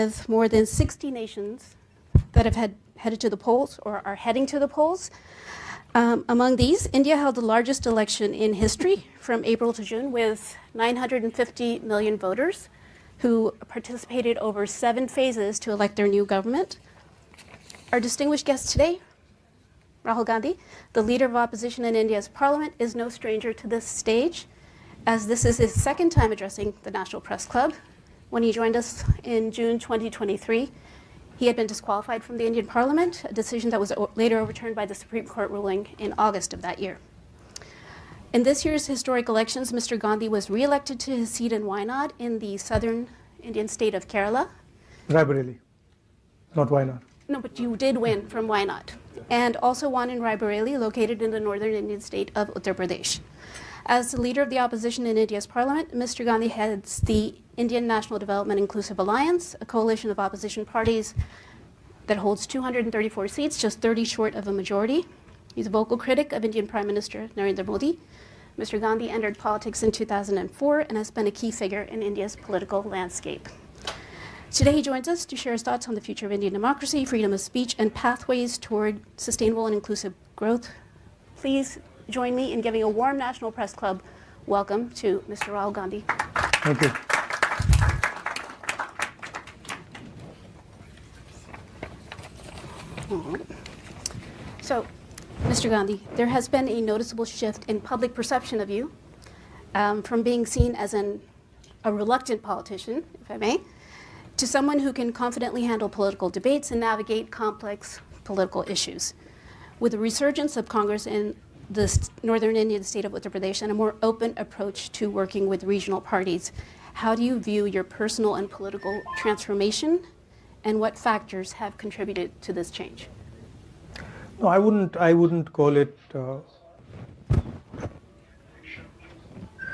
with more than 60 nations that have headed to the polls or are heading to the polls. Among these, India held the largest election in history from April to June with 950 million voters who participated over 7 phases to elect their new government. Our distinguished guest today, Rahul Gandhi, the leader of opposition in India's parliament, is no stranger to this stage, as this is his second time addressing the National Press Club. When he joined us in June 2023, he had been disqualified from the Indian Parliament, a decision that was later overturned by the Supreme Court ruling in August of that year. In this year's historic elections, Mr. Gandhi was re-elected to his seat in Wayanad in the southern Indian state of Kerala. Raebareli, not Wayanad. No, but you did win from Wayanad, and also won in Raebareli, located in the northern Indian state of Uttar Pradesh. As the leader of the opposition in India's parliament, Mr. Gandhi heads the Indian National Development Inclusive Alliance, a coalition of opposition parties that holds 234 seats, just 30 short of a majority. He's a vocal critic of Indian Prime Minister Narendra Modi. Mr. Gandhi entered politics in 2004 and has been a key figure in India's political landscape. Today he joins us to share his thoughts on the future of Indian democracy, freedom of speech, and pathways toward sustainable and inclusive growth. Please join me in giving a warm National Press Club welcome to Mr. Rahul Gandhi. Thank you. So, Mr. Gandhi, there has been a noticeable shift in public perception of you from being seen as a reluctant politician, if I may, to someone who can confidently handle political debates and navigate complex political issues. With the resurgence of Congress in the northern Indian state of Uttar Pradesh and a more open approach to working with regional parties, how do you view your personal and political transformation, and what factors have contributed to this change? No, I wouldn't call it.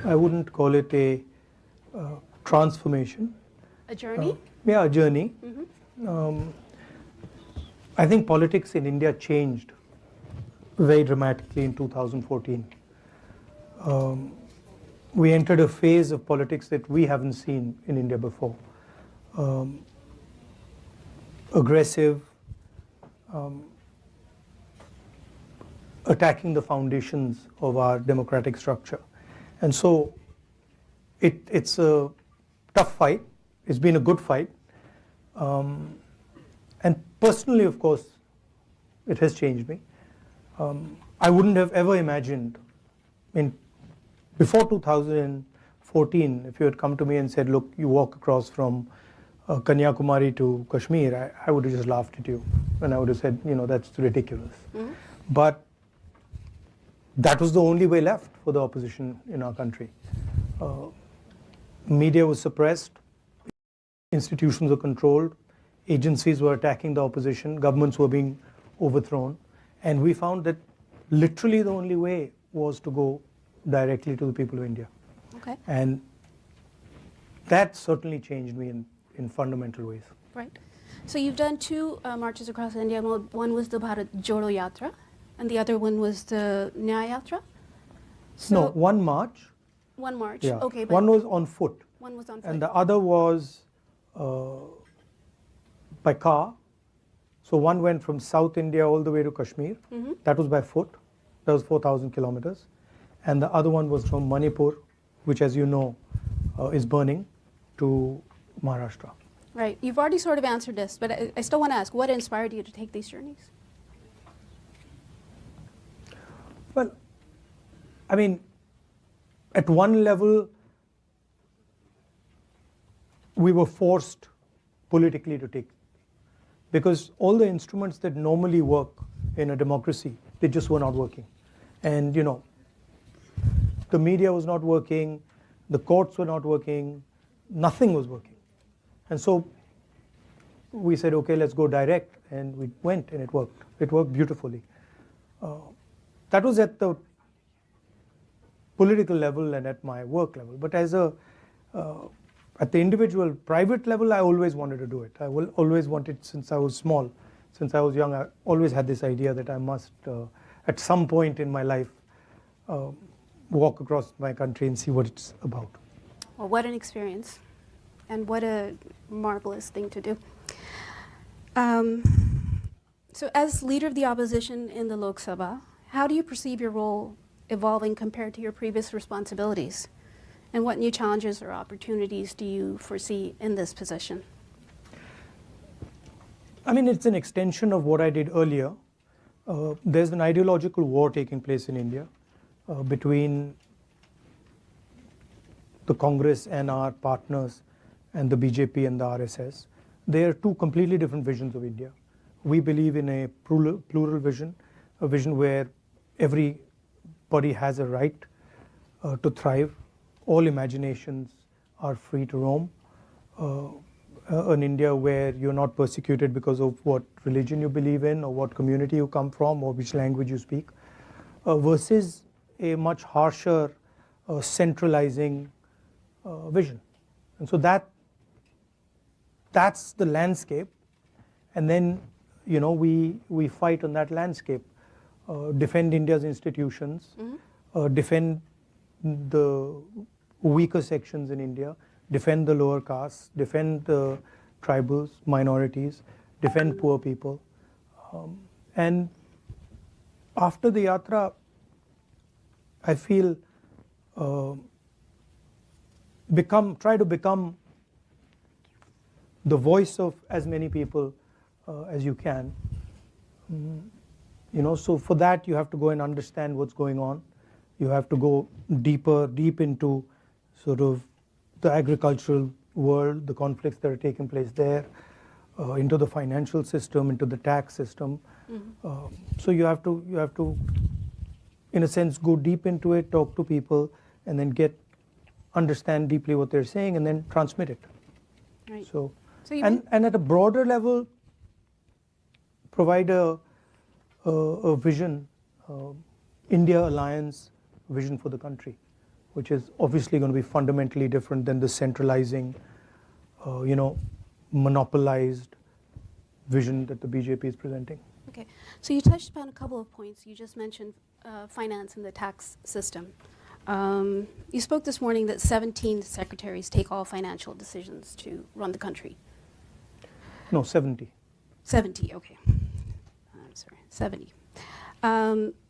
I wouldn't call it a transformation. A journey? Yeah, a journey. Mm-hmm. I think politics in India changed very dramatically in 2014. We entered a phase of politics that we haven't seen in India before. Aggressive, attacking the foundations of our democratic structure. And so it's a tough fight. It's been a good fight. And personally, of course, it has changed me. I wouldn't have ever imagined, before 2014, if you had come to me and said, look, you walk across from Kanyakumari to Kashmir, I would have just laughed at you. And I would have said, that's ridiculous. Mm-hmm. But that was the only way left for the opposition in our country. Media was suppressed, institutions were controlled, agencies were attacking the opposition, governments were being overthrown. And we found that literally the only way was to go directly to the people of India. Okay. And that certainly changed me in fundamental ways. Right. So you've done 2 marches across India. One was the Bharat Jodo Yatra, and the other one was the Nyaya Yatra? So no, one march. One march, yeah. Okay. But one was on foot. One was on foot. And the other was by car. So one went from South India all the way to Kashmir. Mm-hmm. That was by foot. That was 4,000 kilometers. And the other one was from Manipur, which, as you know, is burning, to Maharashtra. Right. You've already sort of answered this, but I still want to ask, what inspired you to take these journeys? Well, at one level, we were forced politically to take, because all the instruments that normally work in a democracy, they just were not working. And, the media was not working, the courts were not working, nothing was working. And so we said, okay, let's go direct. And we went, and it worked. It worked beautifully. That was at the political level and at my work level. But as at the individual, private level, I always wanted to do it. I always wanted, since I was small, since I was young, I always had this idea that I must, at some point in my life, walk across my country and see what it's about. Well, what an experience. And what a marvelous thing to do. So as leader of the opposition in the Lok Sabha, how do you perceive your role evolving compared to your previous responsibilities? And what new challenges or opportunities do you foresee in this position? I mean, it's an extension of what I did earlier. There's an ideological war taking place in India between the Congress and our partners and the BJP and the RSS. They are two completely different visions of India. We believe in a plural vision, a vision where everybody has a right to thrive. All imaginations are free to roam. An India where you're not persecuted because of what religion you believe in or what community you come from or which language you speak, versus a much harsher, centralizing vision. And so that's the landscape. And then, you know, we fight on that landscape, defend India's institutions, defend the weaker sections in India, defend the lower castes, defend the tribals, minorities, defend poor people. And after the yatra, I feel try to become the voice of as many people as you can. You know, so for that you have to go and understand what's going on. You have to go deep into sort of the agricultural world, the conflicts that are taking place there, into the financial system, into the tax system. So you have to, in a sense, go deep into it, talk to people, and then understand deeply what they're saying, and then transmit it. Right. So and at a broader level, provide a vision, India Alliance vision for the country, which is obviously going to be fundamentally different than the centralizing, monopolized vision that the BJP is presenting. Okay, so you touched upon a couple of points. You just mentioned finance and the tax system. You spoke this morning that 17 secretaries take all financial decisions to run the country. No, 70. 70, okay. I'm sorry, 70.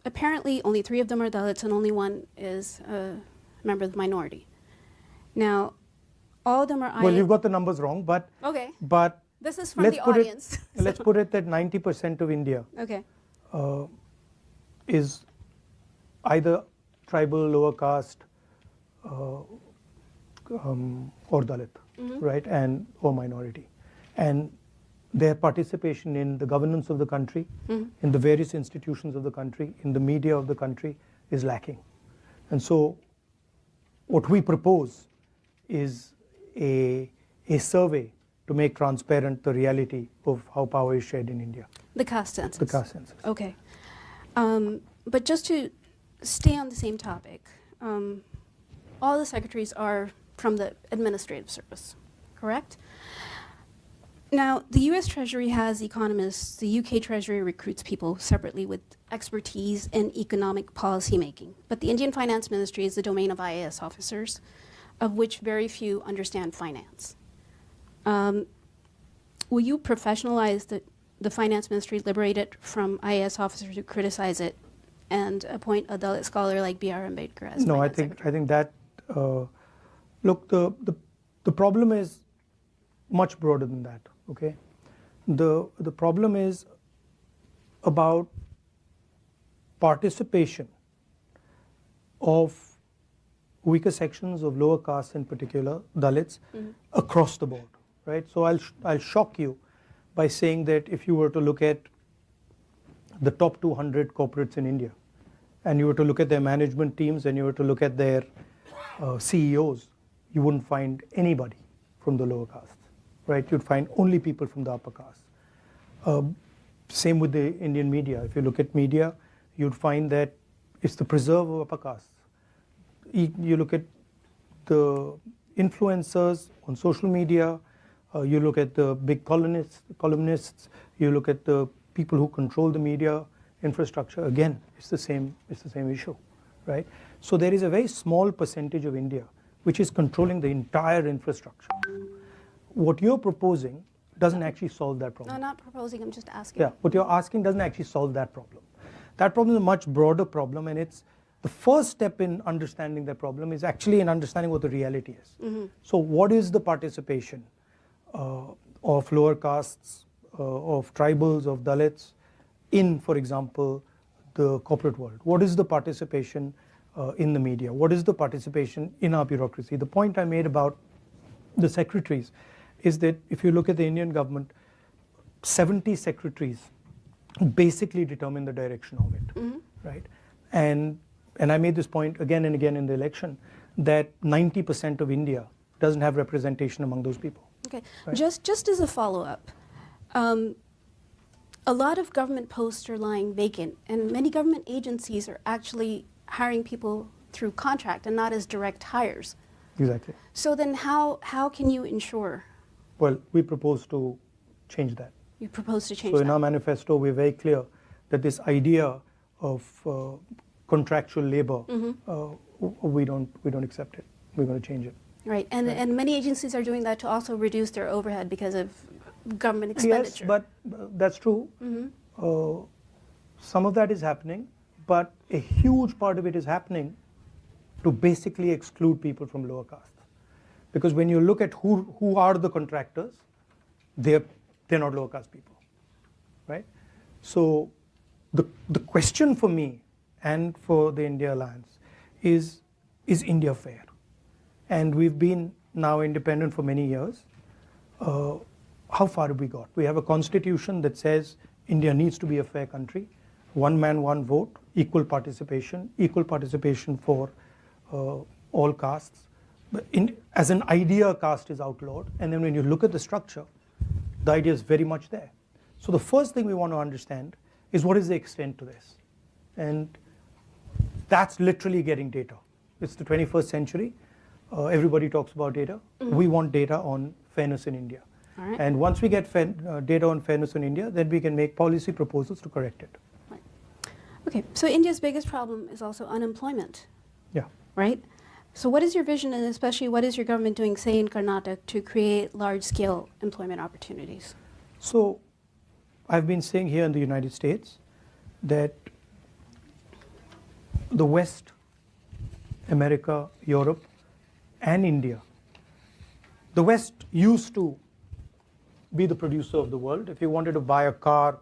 Apparently, only 3 of them are Dalits and only 1 is a member of the minority. Now, all of them are... Well, you've got the numbers wrong, but... Okay. But this is from the audience. Let's put it that 90% of India is either tribal, lower caste, or Dalit, right, or minority. And their participation in the governance of the country, in the various institutions of the country, in the media of the country is lacking. And so what we propose is a survey to make transparent the reality of how power is shared in India. The Caste Census. The Caste Census. Okay. But just to stay on the same topic, all the secretaries are from the administrative service, correct? Now, the US Treasury has economists, the UK Treasury recruits people separately with expertise in economic policy making. But the Indian Finance Ministry is the domain of IAS officers, of which very few understand finance. Will you professionalize the Finance Ministry, liberate it from IAS officers who criticize it, and appoint a Dalit scholar like B.R. Ambedkar as No, I think that, look, the problem is much broader than that, okay? The problem is about participation of weaker sections of lower castes, in particular Dalits, across the board, right? So I'll shock you by saying that if you were to look at the top 200 corporates in India, and you were to look at their management teams, and you were to look at their CEOs, you wouldn't find anybody from the lower castes, right? You'd find only people from the upper caste. Same with the Indian media. If you look at media, you'd find that it's the preserve of upper castes. You look at the influencers on social media, you look at the big columnists, you look at the people who control the media infrastructure. Again, it's the same issue, right? So there is a very small percentage of India which is controlling the entire infrastructure. what you're proposing doesn't actually solve that problem. I'm not proposing, I'm just asking. Yeah, what you're asking doesn't actually solve that problem. That problem is a much broader problem, and it's the first step in understanding that problem is actually in understanding what the reality is. So what is the participation of lower castes, of tribals, of Dalits in, for example, the corporate world? What is the participation in the media? What is the participation in our bureaucracy? The point I made about the secretaries is that if you look at the Indian government, 70 secretaries basically determine the direction of it, right? And I made this point again and again in the election that 90% of India doesn't have representation among those people. Okay, right? just as a follow-up, a lot of government posts are lying vacant, and many government agencies are actually hiring people through contract and not as direct hires. Exactly. So then how can you ensure? Well, we propose to change that. You propose to change So in that? our manifesto, we're very clear that this idea of contractual labor, we don't accept it. We're going to change it. Right, and many agencies are doing that to also reduce their overhead because of government expenditure. Yes, but that's true. Some of that is happening, but a huge part of it is happening to basically exclude people from lower castes. Because when you look at who are the contractors, they're not lower caste people, right? So the question for me and for the India Alliance is India fair? And we've been now independent for many years. How far have we got? We have a constitution that says India needs to be a fair country. One man, one vote, equal participation for all castes. But as an idea, caste is outlawed. And then when you look at the structure, the idea is very much there. So the first thing we want to understand is what is the extent to this? And that's literally getting data. It's the 21st century. Everybody talks about data. We want data on fairness in India. All right. And once we get data on fairness in India, then we can make policy proposals to correct it. Right. Okay, so India's biggest problem is also unemployment, Yeah. right? So what is your vision, and especially what is your government doing, say in Karnataka, to create large-scale employment opportunities? So I've been saying here in the United States that the West, America, Europe, and India, the West used to be the producer of the world. If you wanted to buy a car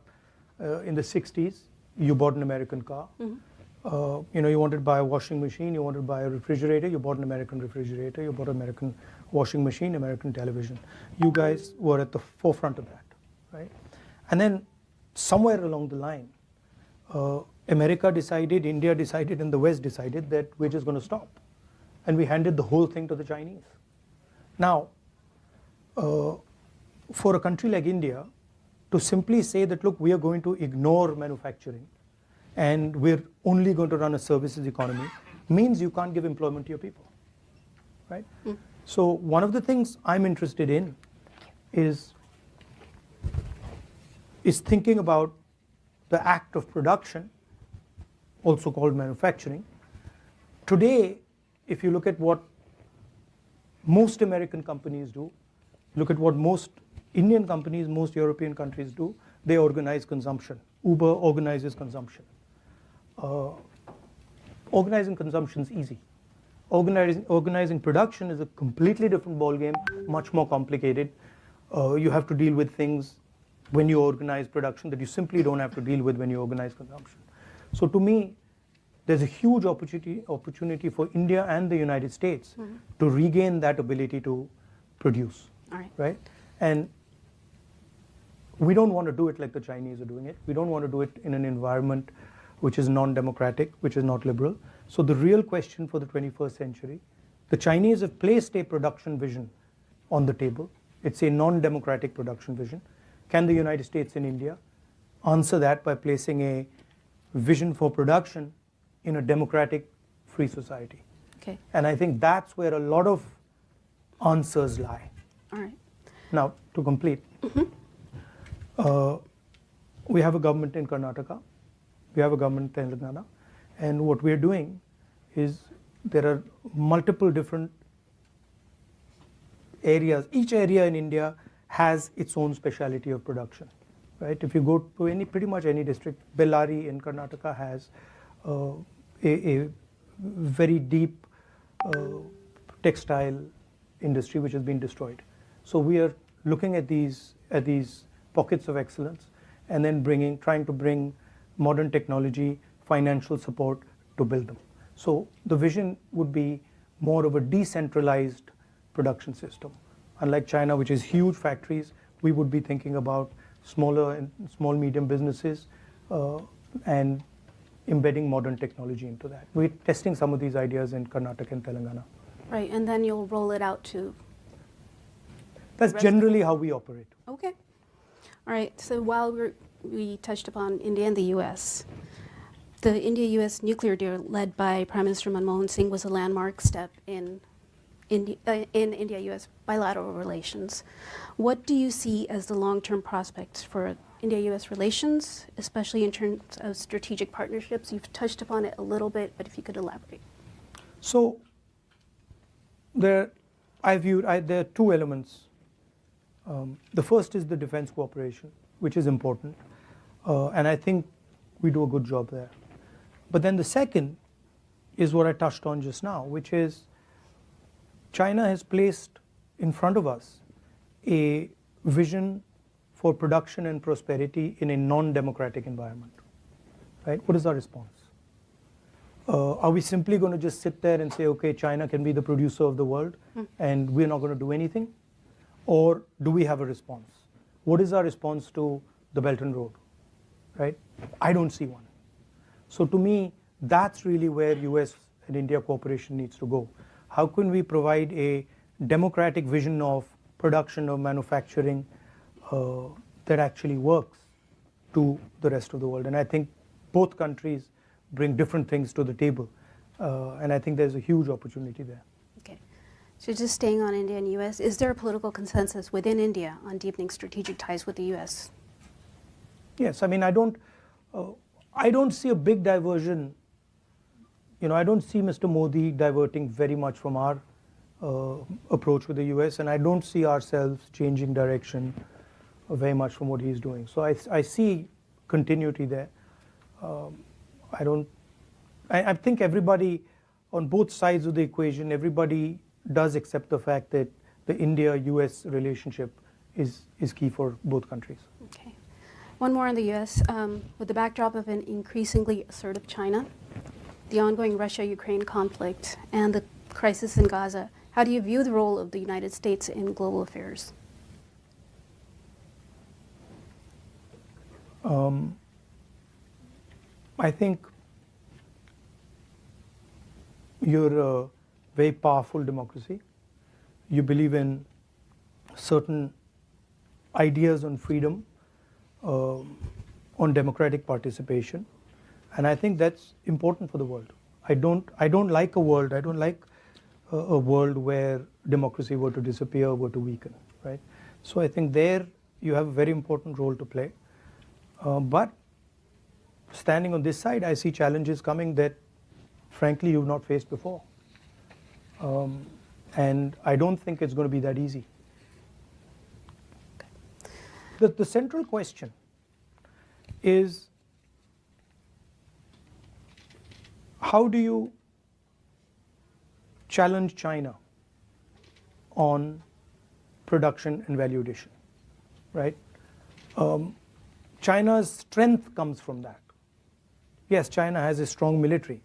in the 60s, you bought an American car. You wanted to buy a washing machine, you wanted to buy a refrigerator, you bought an American refrigerator, you bought an American washing machine, American television. You guys were at the forefront of that, right? And then somewhere along the line, America decided, India decided, and the West decided that we're just going to stop. And we handed the whole thing to the Chinese. Now, for a country like India, to simply say that, look, we are going to ignore manufacturing and we're only going to run a services economy means you can't give employment to your people, right? So one of the things I'm interested in is thinking about the act of production, also called manufacturing. Today, if you look at what most American companies do, look at what most Indian companies, most European countries do, they organize consumption. Uber organizes consumption. Organizing consumption is easy. Organizing production is a completely different ballgame, much more complicated. You have to deal with things when you organize production that you simply don't have to deal with when you organize consumption. So to me, there's a huge opportunity for India and the United States to regain that ability to produce, right? And we don't want to do it like the Chinese are doing it. We don't want to do it in an environment which is non-democratic, which is not liberal. So the real question for the 21st century, the Chinese have placed a production vision on the table. It's a non-democratic production vision. Can the United States and India answer that by placing a vision for production in a democratic, free society? Okay. And I think that's where a lot of answers lie. All right. Now, to complete, we have a government in Karnataka, we have a government in Telangana, and what we're doing is there are multiple different areas, each area in India has its own speciality of production, right? If you go to pretty much any district, Bellary in Karnataka has a very deep textile industry which has been destroyed. So we are looking at these pockets of excellence and then trying to bring modern technology, financial support to build them. So the vision would be more of a decentralized production system. Unlike China, which is huge factories, we would be thinking about small, medium businesses and embedding modern technology into that. We're testing some of these ideas in Karnataka and Telangana. Right, and then you'll roll it out to... That's generally how we operate. Okay. All right, so while we touched upon India and the U.S., the India-U.S. nuclear deal led by Prime Minister Manmohan Singh was a landmark step in India-U.S. bilateral relations. What do you see as the long-term prospects for India-U.S. relations, especially in terms of strategic partnerships? You've touched upon it a little bit, but if you could elaborate. So there are two elements. The first is the defense cooperation, which is important, and I think we do a good job there. But then the second is what I touched on just now, which is China has placed in front of us a vision for production and prosperity in a non-democratic environment, right? What is our response? Are we simply going to just sit there and say, okay, China can be the producer of the world and we're not going to do anything? Or do we have a response? What is our response to the Belt and Road, right? I don't see one. So to me, that's really where US and India cooperation needs to go. How can we provide a democratic vision of production, of manufacturing that actually works to the rest of the world? And I think both countries bring different things to the table. And I think there's a huge opportunity there. Okay. So just staying on India and U.S., is there a political consensus within India on deepening strategic ties with the U.S.? Yes, I mean, I don't see a big diversion. You know, I don't see Mr. Modi diverting very much from our approach with the U.S., and I don't see ourselves changing direction very much from what he's doing. So I see continuity there. I think everybody on both sides of the equation, everybody does accept the fact that the India-US relationship is key for both countries. Okay. One more on the U.S. With the backdrop of an increasingly assertive China, the ongoing Russia-Ukraine conflict, and the crisis in Gaza, how do you view the role of the United States in global affairs? I think you're a very powerful democracy. You believe in certain ideas on freedom, on democratic participation, and I think that's important for the world. I don't like a world where democracy were to disappear, were to weaken, right? So I think there you have a very important role to play. But standing on this side, I see challenges coming that, frankly, you've not faced before. And I don't think it's going to be that easy. The central question is, how do you challenge China on production and value addition, right? China's strength comes from that. Yes, China has a strong military,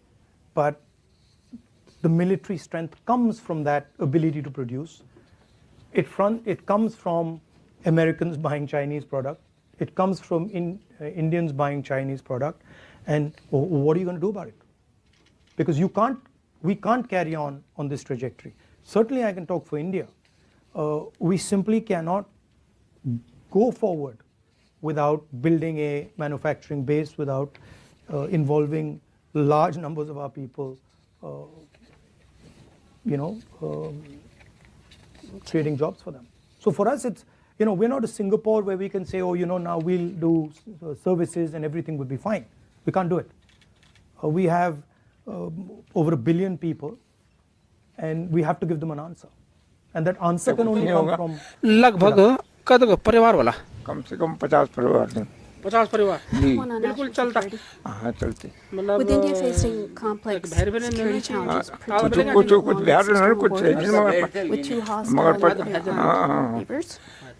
but the military strength comes from that ability to produce. It comes from Americans buying Chinese product. It comes from Indians buying Chinese product. And what are you going to do about it? Because we can't carry on this trajectory. Certainly I can talk for India. We simply cannot go forward without building a manufacturing base, without involving large numbers of our people, creating jobs for them. So for us, it's, we're not a Singapore where we can say, oh, now we'll do services and everything will be fine. We can't do it. We have over 1 billion people, and we have to give them an answer. And that answer can only नहीं come होगा। from लगभग कतको परिवार होला कम से कम 50 परिवार हैं 50 परिवार जी। One on बिल्कुल national चलता। security. हाँ चलते। मतलब With India facing complex बाहर बने security नहीं challenges, कुछ particularly कुछ along कुछ its बिहार में external कुछ है borders, जिनमें with two मगर hostile हाँ neighbors,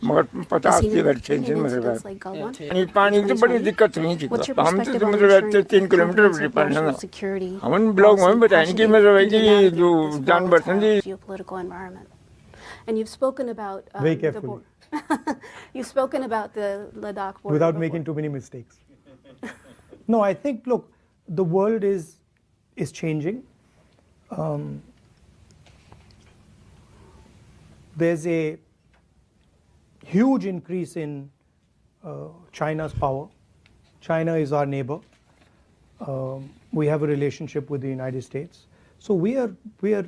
मगर 50 seen के घर in टेंशन में incidents रहा। like Galwan. पानी की बड़ी दिक्कत नहीं थी। What's your हम तो perspective on मतलब रहते ensuring 3 किलोमीटर comprehensive पानी national ना। security हम ब्लॉग में policy बताएं कि as मतलब है India कि जो navigates this जान बरसन volatile ji geopolitical environment? And you've spoken about Very the carefully. border. You've spoken about the Ladakh border without before. making too many mistakes. No, I think, look, the world is changing. There's a huge increase in China's power. China is our neighbor. We have a relationship with the United States. So we are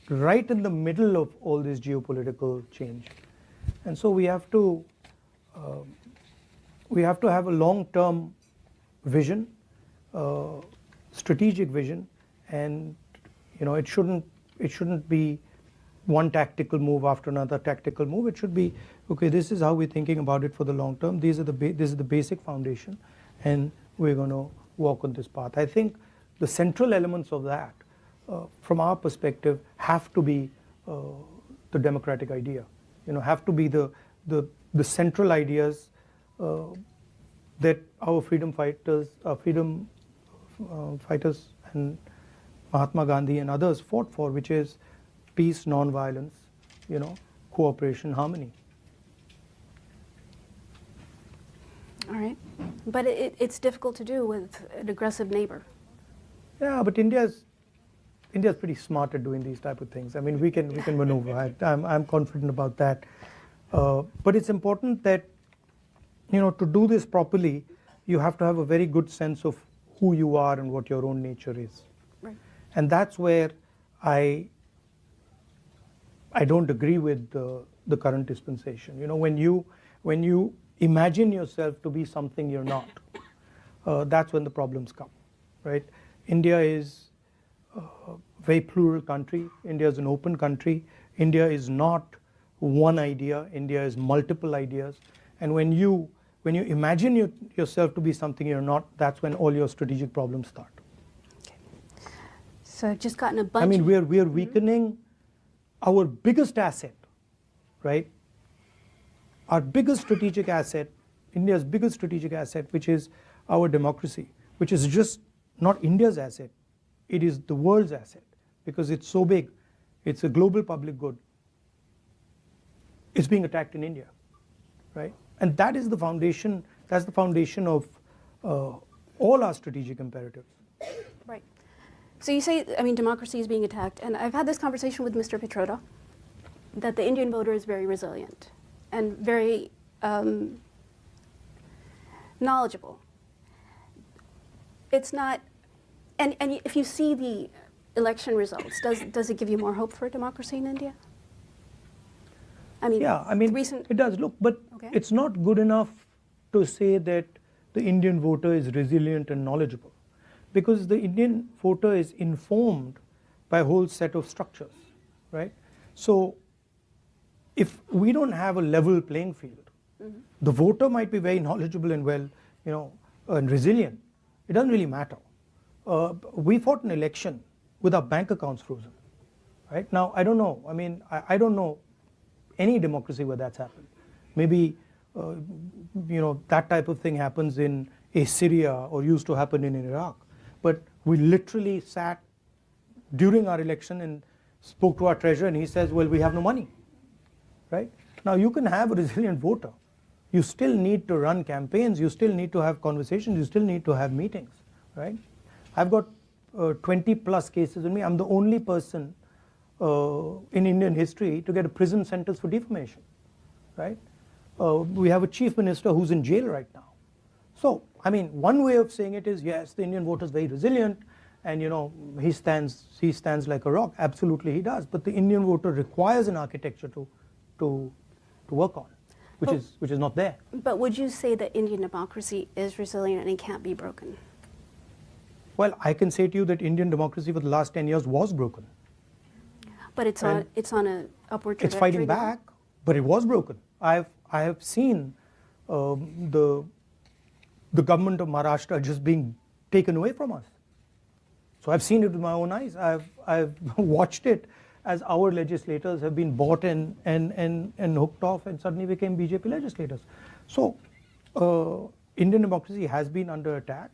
right in the middle of all this geopolitical change. And so we have to have a long-term vision, strategic vision, and it shouldn't be one tactical move after another tactical move. It should be, okay, this is how we're thinking about it for the long term. This is the basic foundation, and we're going to walk on this path. I think the central elements of that, from our perspective, have to be the democratic idea. Have to be the central ideas that our freedom fighters and Mahatma Gandhi and others fought for, which is peace, non-violence, cooperation, harmony. All right. But it's difficult to do with an aggressive neighbor. Yeah, but India's pretty smart at doing these type of things. I mean, we can maneuver. I'm confident about that. But it's important that to do this properly, you have to have a very good sense of who you are and what your own nature is. Right. And that's where I don't agree with the current dispensation. When you imagine yourself to be something you're not, that's when the problems come, right? India is a very plural country. India is an open country. India is not one idea. India is multiple ideas. And when you imagine yourself to be something you're not, that's when all your strategic problems start. Okay. So I've just gotten a bunch. I mean, we are weakening our biggest asset, right? Our biggest strategic asset, India's biggest strategic asset, which is our democracy, which is just not India's asset, it is the world's asset, because it's so big, it's a global public good. It's being attacked in India, right? And that is the foundation, that's the foundation of all our strategic imperatives. Right. So you say, democracy is being attacked, and I've had this conversation with Mr. Petroda, that the Indian voter is very resilient and very knowledgeable. It's not, and if you see the election results, does it give you more hope for democracy in India? Yeah, it does. Look, but Okay. It's not good enough to say that the Indian voter is resilient and knowledgeable, because the Indian voter is informed by a whole set of structures, right? So if we don't have a level playing field, the voter might be very knowledgeable and and resilient. It doesn't really matter. We fought an election with our bank accounts frozen, right? Now, I don't know. I don't know any democracy where that's happened. Maybe, that type of thing happens in Syria or used to happen in Iraq. But we literally sat during our election and spoke to our treasurer, and he says, well, we have no money, right? Now, you can have a resilient voter. You still need to run campaigns. You still need to have conversations. You still need to have meetings, right? I've got 20 plus cases with me. I'm the only person in Indian history to get a prison sentence for defamation, right? We have a chief minister who's in jail right now. So, one way of saying it is, yes, the Indian voter is very resilient, and he stands like a rock. Absolutely, he does. But the Indian voter requires an architecture to work on, which is not there. But would you say that Indian democracy is resilient and it can't be broken? Well, I can say to you that Indian democracy for the last 10 years was broken. But it's on a upward It's trajectory fighting now? back, but it was broken. I have seen the government of Maharashtra just being taken away from us. So I've seen it with my own eyes. I've watched it as our legislators have been bought and hooked off and suddenly became BJP legislators. So Indian democracy has been under attack,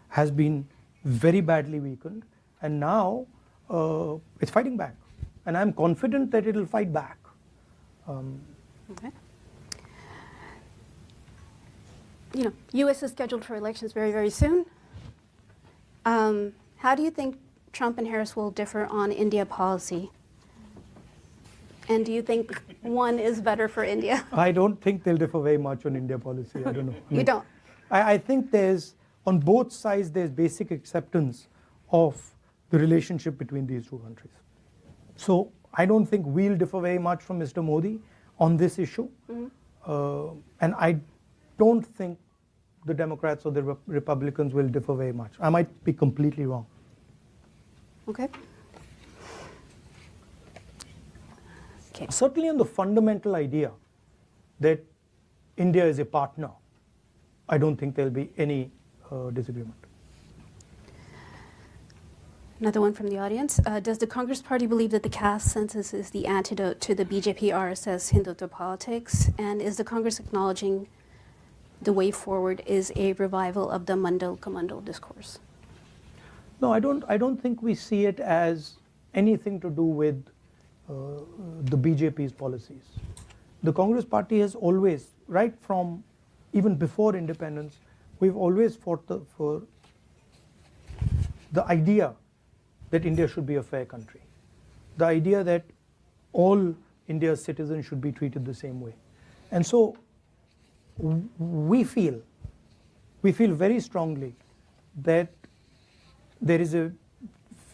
has been very badly weakened, and now it's fighting back. And I'm confident that it will fight back. Okay. You know, U.S. is scheduled for elections very, very soon. How do you think Trump and Harris will differ on India policy? And do you think one is better for India? I don't think they'll differ very much on India policy. I don't know. You don't? I think there's, on both sides, there's basic acceptance of the relationship between these two countries. So I don't think we'll differ very much from Mr. Modi on this issue. And I don't think the Democrats or the Republicans will differ very much. I might be completely wrong. Okay. Okay. Certainly on the fundamental idea that India is a partner, I don't think there'll be any disagreement. Another one from the audience. Does the Congress Party believe that the caste census is the antidote to the BJP RSS Hindutva politics? And is the Congress acknowledging the way forward is a revival of the Mandal Kamandal discourse? No, I don't think we see it as anything to do with the BJP's policies. The Congress Party has always, right from even before independence, we've always fought for the idea that India should be a fair country. The idea that all India's citizens should be treated the same way. And so we feel very strongly that there is a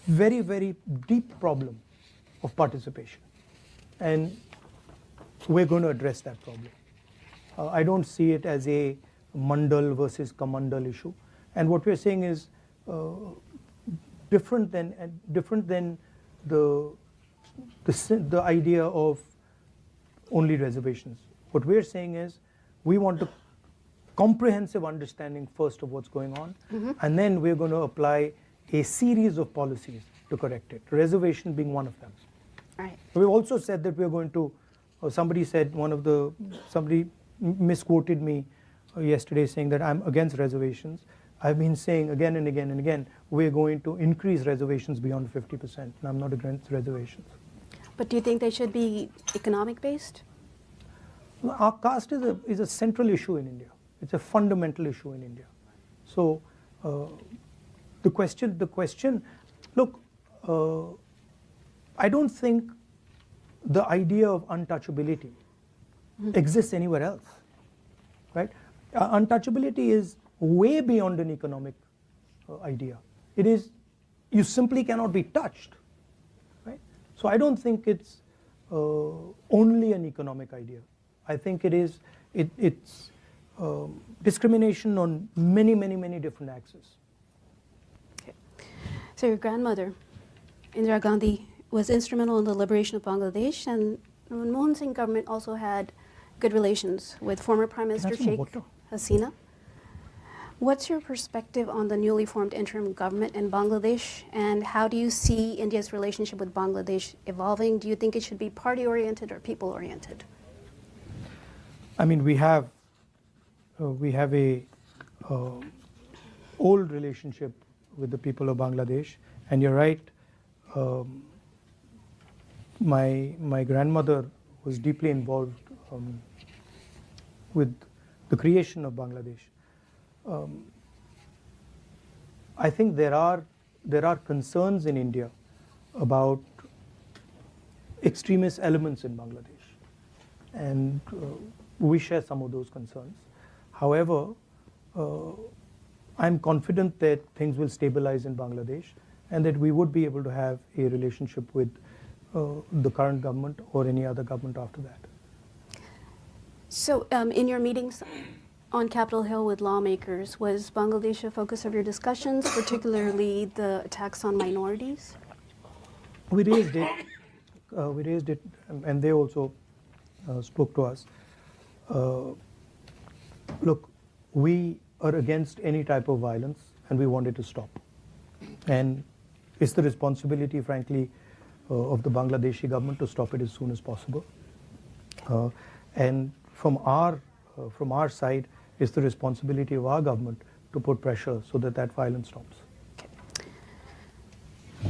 very, very deep problem of participation. And we're going to address that problem. I don't see it as a Mandal versus Kamandal issue. And what we're saying is different than the idea of only reservations. What we're saying is we want a comprehensive understanding first of what's going on, and then we're going to apply a series of policies to correct it, reservation being one of them. Right. We've also said that we're going to, somebody misquoted me yesterday saying that I'm against reservations. I've been saying again and again and again, we're going to increase reservations beyond 50%, and I'm not against reservations. But do you think they should be economic based? Our caste is a central issue in India. It's a fundamental issue in India. So the question, look, I don't think the idea of untouchability exists anywhere else, right? Untouchability is way beyond an economic idea. It is, you simply cannot be touched, right? So I don't think it's only an economic idea. I think it's discrimination on many, many, many different axes. Okay. So your grandmother, Indira Gandhi, was instrumental in the liberation of Bangladesh, and Manmohan Singh government also had good relations with former Prime Minister Sheikh Hasina. What's your perspective on the newly formed interim government in Bangladesh, and how do you see India's relationship with Bangladesh evolving? Do you think it should be party-oriented or people-oriented? I mean, we have a old relationship with the people of Bangladesh, and you're right. My grandmother was deeply involved with the creation of Bangladesh. I think there are concerns in India about extremist elements in Bangladesh, and we share some of those concerns. However, I'm confident that things will stabilize in Bangladesh, and that we would be able to have a relationship with the current government or any other government after that. So in your meetings on Capitol Hill with lawmakers, was Bangladesh a focus of your discussions, particularly the attacks on minorities? We raised it. we raised it, and they also spoke to us. Look, we are against any type of violence, and we want it to stop. And it's the responsibility, frankly, of the Bangladeshi government to stop it as soon as possible. And from our side, it's the responsibility of our government to put pressure so that that violence stops.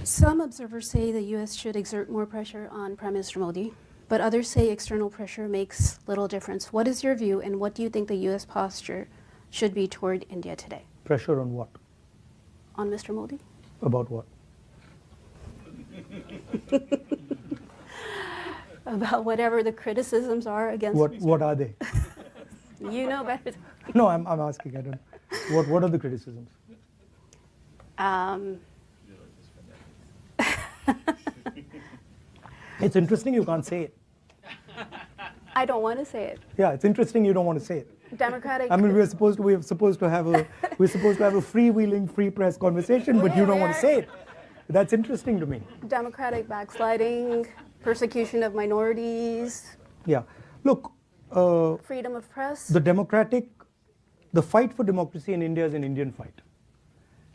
Some observers say the U.S. should exert more pressure on Prime Minister Modi, but others say external pressure makes little difference. What is your view, and what do you think the U.S. posture should be toward India today? Pressure on what? On Mr. Modi? About what? About whatever the criticisms are against What are they? You know better. No, I'm asking. I don't. What are the criticisms? It's interesting you can't say it. I don't want to say it. Yeah, it's interesting you don't want to say it. Democratic. I mean, we're supposed to have a freewheeling, free press conversation, but you don't want to say it. That's interesting to me. Democratic backsliding, persecution of minorities. Yeah, look. Freedom of press. The fight for democracy in India is an Indian fight.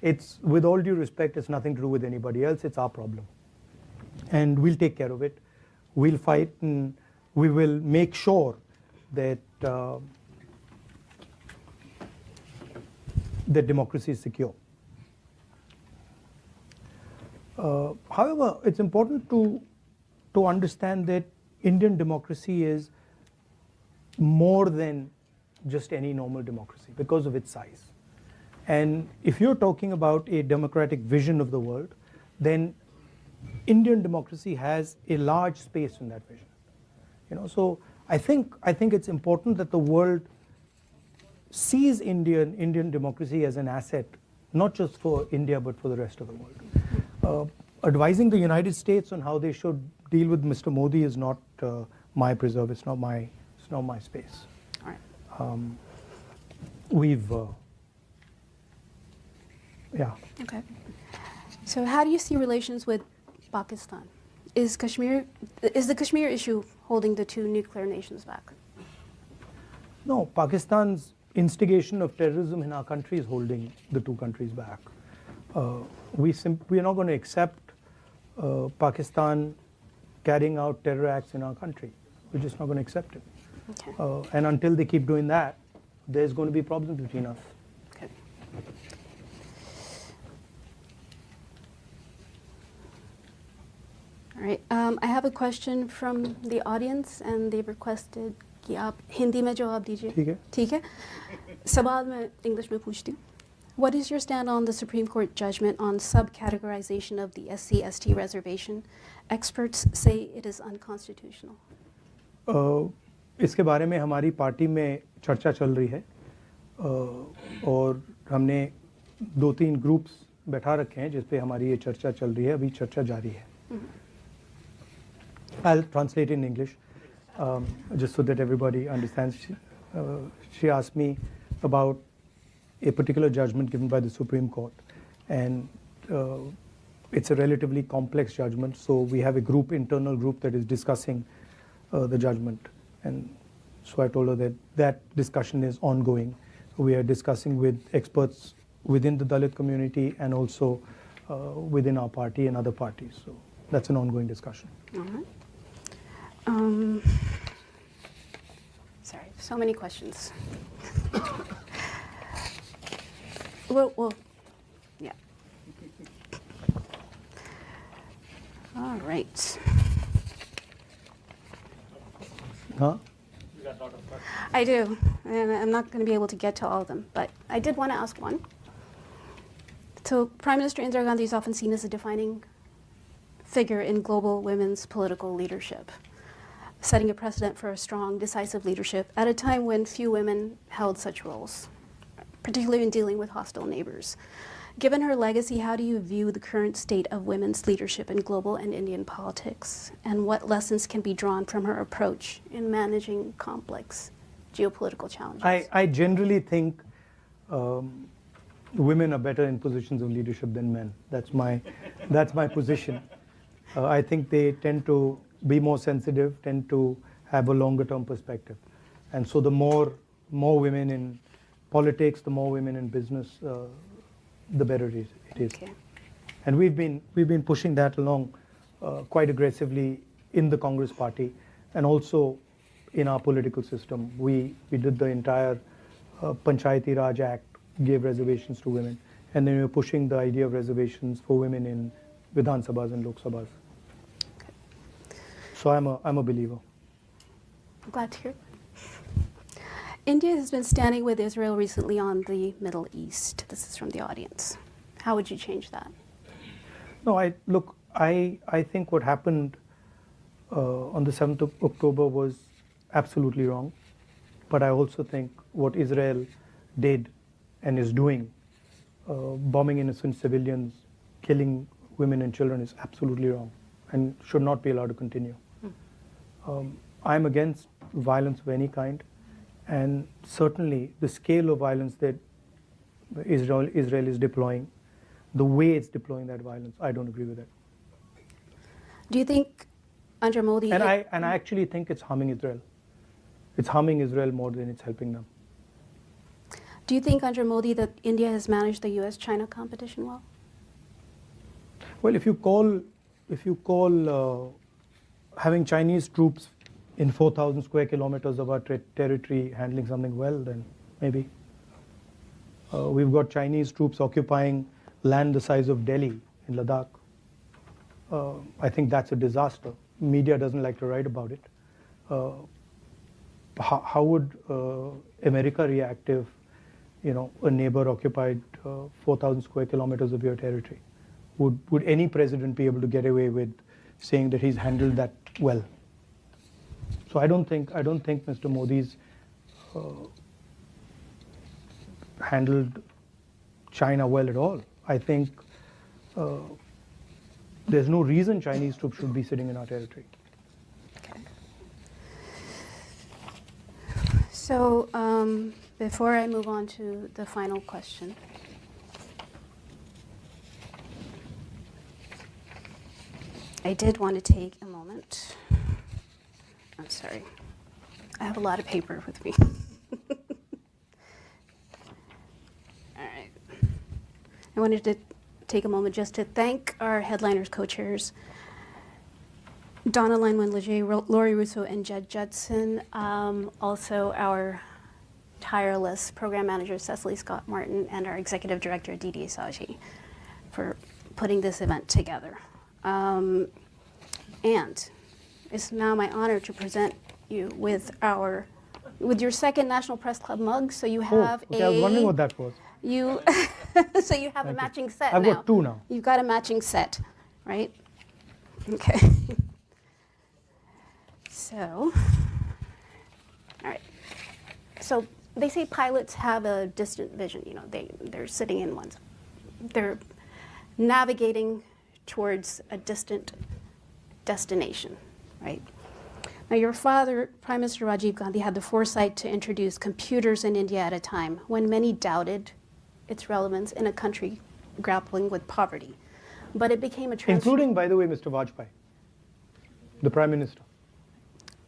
It's, with all due respect, it's nothing to do with anybody else. It's our problem, and we'll take care of it. We'll fight, and we will make sure that that democracy is secure. However, it's important to understand that Indian democracy is more than just any normal democracy because of its size. And if you're talking about a democratic vision of the world, then Indian democracy has a large space in that vision. So I think it's important that the world sees Indian democracy as an asset, not just for India but for the rest of the world. Advising the United States on how they should deal with Mr. Modi is not my preserve. It's not my space. All right. Yeah. Okay. So how do you see relations with Pakistan? Is the Kashmir issue holding the two nuclear nations back? No, Pakistan's instigation of terrorism in our country is holding the two countries back. We are not going to accept Pakistan carrying out terror acts in our country. We're just not going to accept it. Okay. And until they keep doing that, there's going to be problems between us. Okay. All right. I have a question from the audience, and they've requested कि आप हिंदी में जवाब दीजिए. ठीक है. ठीक है. सवाल मैं इंग्लिश में पूछती हूँ. What is your stand on the Supreme Court judgment on subcategorization of the SCST reservation? Experts say it is unconstitutional. इसके बारे में हमारी पार्टी में चर्चा चल रही है और हमने 2-3 ग्रुप्स बैठा रखे हैं जिस पे हमारी ये चर्चा चल रही है. अभी चर्चा जारी है. I'll translate in English just so that everybody understands. She asked me about a particular judgment given by the Supreme Court, and it's a relatively complex judgment, so we have a internal group that is discussing the judgment, and so I told her that discussion is ongoing. We are discussing with experts within the Dalit community and also within our party and other parties, so that's an ongoing discussion. All right. Sorry, so many questions. Well, yeah. All right. Huh? I do, and I'm not going to be able to get to all of them, but I did want to ask one. So Prime Minister Indira Gandhi is often seen as a defining figure in global women's political leadership, setting a precedent for a strong, decisive leadership at a time when few women held such roles, particularly in dealing with hostile neighbors. Given her legacy, how do you view the current state of women's leadership in global and Indian politics, and what lessons can be drawn from her approach in managing complex geopolitical challenges? I generally think women are better in positions of leadership than men. That's my position. I think they tend to be more sensitive, tend to have a longer term perspective. And so the more women in politics, the more women in business, the better it is. Okay. And we've been pushing that along quite aggressively in the Congress Party and also in our political system. We did the entire Panchayati Raj Act, gave reservations to women, and then we were pushing the idea of reservations for women in Vidhan Sabhas and Lok Sabhas. So I'm a believer. I'm glad to hear. India has been standing with Israel recently on the Middle East. This is from the audience. How would you change that? No, I think what happened on the 7th of October was absolutely wrong. But I also think what Israel did and is doing, bombing innocent civilians, killing women and children, is absolutely wrong and should not be allowed to continue. I'm against violence of any kind, and certainly the scale of violence that Israel is deploying, the way it's deploying that violence, I don't agree with it. Do you think under Modi... And I actually think it's harming Israel. It's harming Israel more than it's helping them. Do you think under Modi that India has managed the US-China competition well? Well, if you call having Chinese troops in 4,000 square kilometers of our territory handling something well, then maybe. We've got Chinese troops occupying land the size of Delhi in Ladakh. I think that's a disaster. Media doesn't like to write about it. How would America react if, a neighbor occupied 4,000 square kilometers of your territory? Would any president be able to get away with saying that he's handled that well? So I don't think Mr. Modi's handled China well at all. I think there's no reason Chinese troops should be sitting in our territory. Okay. So before I move on to the final question, I did want to take a moment. I'm sorry. I have a lot of paper with me. All right. I wanted to take a moment just to thank our headliners, co-chairs, Donna Lanwin-Leger, Lori Russo, and Jed Judson. Also our tireless program manager, Cecily Scott Martin, and our executive director, Didi Saji, for putting this event together. And it's now my honor to present you with your second National Press Club mug. So you have I was wondering what that was. So you have a matching set I've now. got two now. You've got a matching set, right? Okay. So, all right. So they say pilots have a distant vision. They're sitting in ones. They're navigating towards a distant destination, right? Now, your father, Prime Minister Rajiv Gandhi, had the foresight to introduce computers in India at a time when many doubted its relevance in a country grappling with poverty. But it became a Including, by the way, Mr. Vajpayee, the Prime Minister.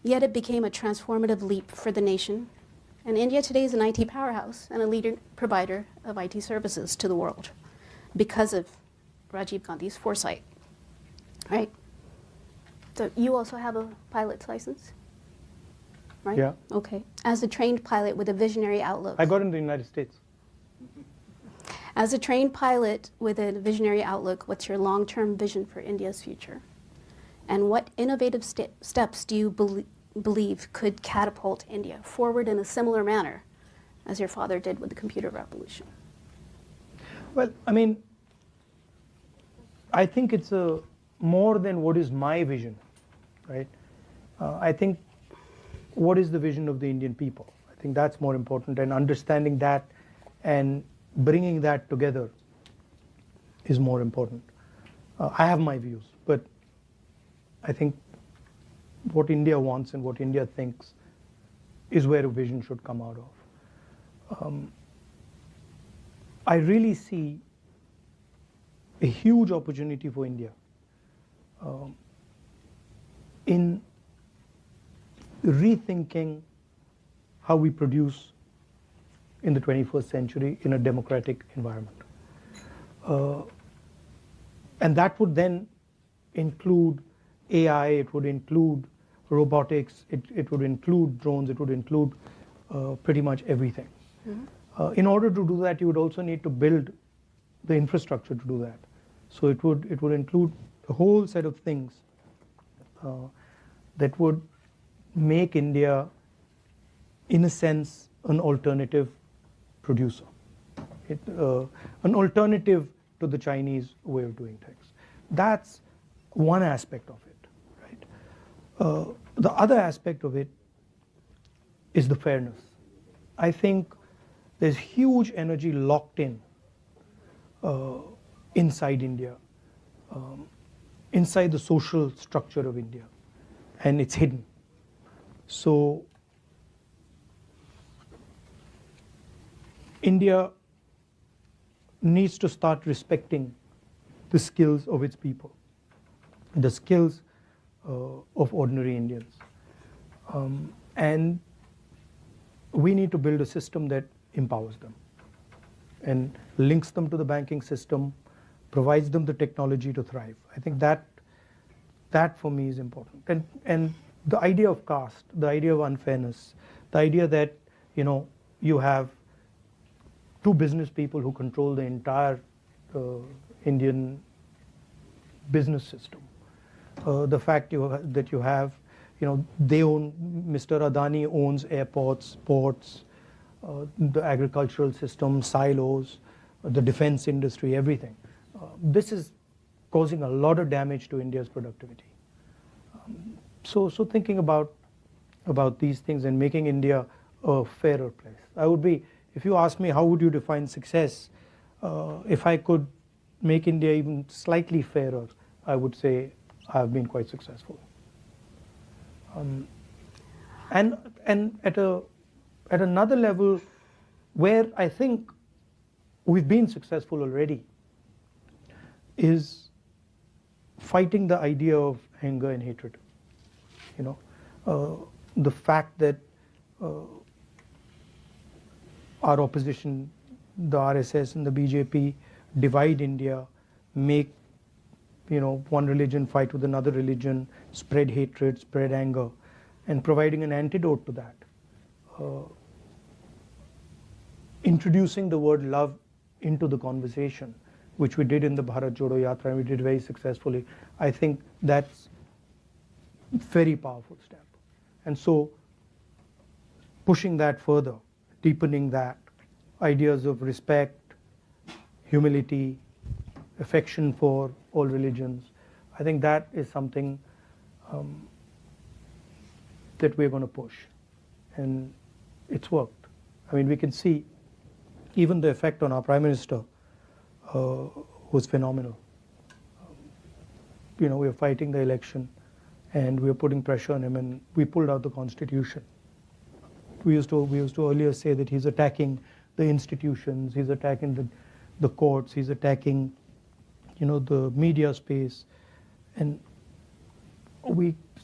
Yet it became a transformative leap for the nation. And India today is an IT powerhouse and a leading provider of IT services to the world because of Rajiv Gandhi's foresight, right? So you also have a pilot's license, right? Yeah. Okay. As a trained pilot with a visionary outlook. I got in the United States. As a trained pilot with a visionary outlook, what's your long-term vision for India's future? And what innovative steps do you believe could catapult India forward in a similar manner as your father did with the computer revolution? Well, I think it's more than what is my vision, right? I think what is the vision of the Indian people? I think that's more important, and understanding that and bringing that together is more important. I have my views, but I think what India wants and what India thinks is where a vision should come out of. I really see a huge opportunity for India in rethinking how we produce in the 21st century in a democratic environment. And that would then include AI, it would include robotics, it would include drones, it would include pretty much everything. In order to do that, you would also need to build the infrastructure to do that. So it would include a whole set of things that would make India, in a sense, an alternative producer, an alternative to the Chinese way of doing things. That's one aspect of it, right? The other aspect of it is the fairness. I think there's huge energy locked in inside India, inside the social structure of India, and it's hidden. So India needs to start respecting the skills of its people, the skills of ordinary Indians. And we need to build a system that empowers them and links them to the banking system, provides them the technology to thrive. I think that for me is important. And the idea of caste, the idea of unfairness, the idea that you have two business people who control the entire Indian business system. The fact that you have, they own, Mr. Adani owns airports, ports, the agricultural system, silos, the defense industry, everything. This is causing a lot of damage to India's productivity. So thinking about these things and making India a fairer place. If you ask me how would you define success, if I could make India even slightly fairer, I would say I have been quite successful. And at another level where I think we've been successful already is fighting the idea of anger and hatred. The fact that our opposition, the RSS and the BJP, divide India, make one religion fight with another religion, spread hatred, spread anger, and providing an antidote to that. Introducing the word love into the conversation, which we did in the Bharat Jodo Yatra, and we did very successfully. I think that's a very powerful step. And so pushing that further, deepening that, ideas of respect, humility, affection for all religions, I think that is something that we're going to push. And it's worked. I mean, we can see even the effect on our Prime Minister was phenomenal. We were fighting the election and we were putting pressure on him, and we pulled out the Constitution. We used to earlier say that he's attacking the institutions, he's attacking the courts, he's attacking the media space, and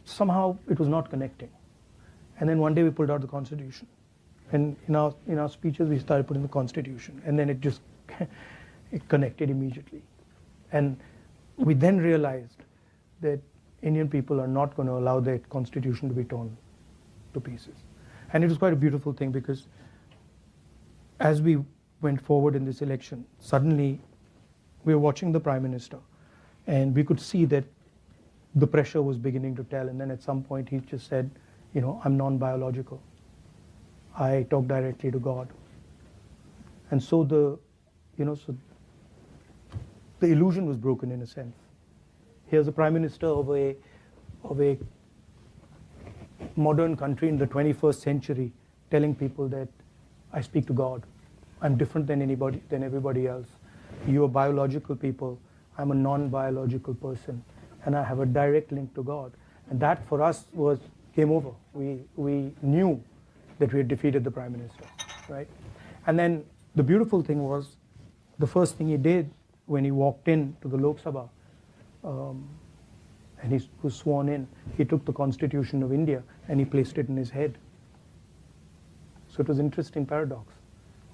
somehow it was not connecting. And then one day we pulled out the Constitution, and in our speeches we started putting the Constitution, and then it just it connected immediately. And we then realized that Indian people are not going to allow their Constitution to be torn to pieces. And it was quite a beautiful thing, because as we went forward in this election, suddenly we were watching the Prime Minister and we could see that the pressure was beginning to tell. And then at some point he just said, I'm non-biological. I talk directly to God. And so the illusion was broken in a sense. Here's a Prime Minister of a modern country in the 21st century telling people that I speak to God. I'm different than everybody else. You are biological people. I'm a non-biological person, and I have a direct link to God. And that for us was game over. We knew that we had defeated the Prime Minister, right? And then the beautiful thing was, the first thing he did when he walked in to the Lok Sabha, and he was sworn in. He took the Constitution of India and he placed it in his head. So it was an interesting paradox.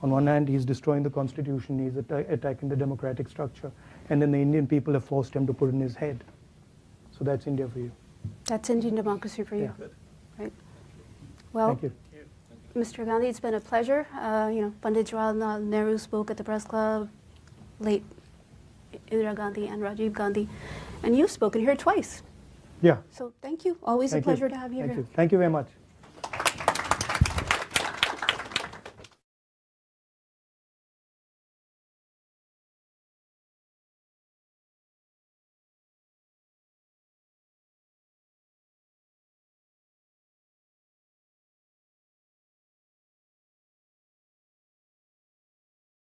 On one hand, he's destroying the Constitution, he's attacking the democratic structure, and then the Indian people have forced him to put it in his head. So that's India for you. That's Indian democracy for you. Yeah. Right. Well, Thank you. Mr. Gandhi, it's been a pleasure. Pandit Jawaharlal Nehru spoke at the press club, late Indira Gandhi and Rajiv Gandhi, and you've spoken here twice. Yeah. So thank you. Always Thank a pleasure you. to have you Thank here. you. Thank you very much.